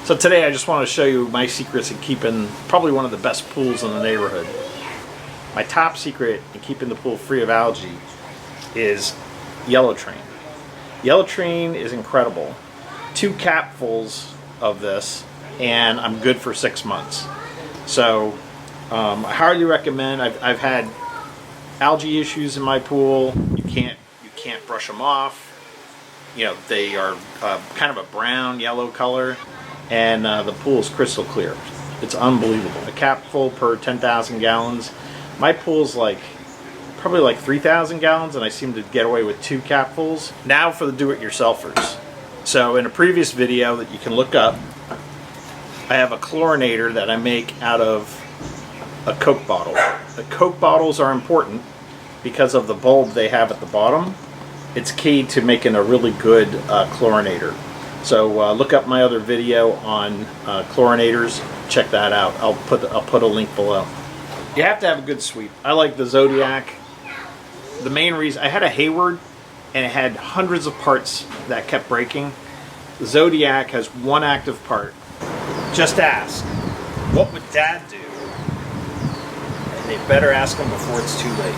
So today I just want to show you my secrets in keeping probably one of the best pools in the neighborhood. My top secret in keeping the pool free of algae is Yellowtrine. Yellowtrine is incredible. 2 capfuls of this and I'm good for 6 months. So I highly recommend. I've had algae issues in my pool. You can't brush them off. You know, they are kind of a brown yellow color, and the pool is crystal clear. It's unbelievable. A capful per 10,000 gallons. My pool's probably like 3,000 gallons, and I seem to get away with 2 capfuls. Now for the do-it-yourselfers. So in a previous video that you can look up, I have a chlorinator that I make out of a Coke bottle. The Coke bottles are important because of the bulb they have at the bottom. It's key to making a really good chlorinator. So look up my other video on chlorinators. Check that out. I'll put a link below. You have to have a good sweep. I like the Zodiac. The main reason, I had a Hayward and it had hundreds of parts that kept breaking. The Zodiac has 1 active part. Just ask, what would Dad do? And they better ask him before it's too late.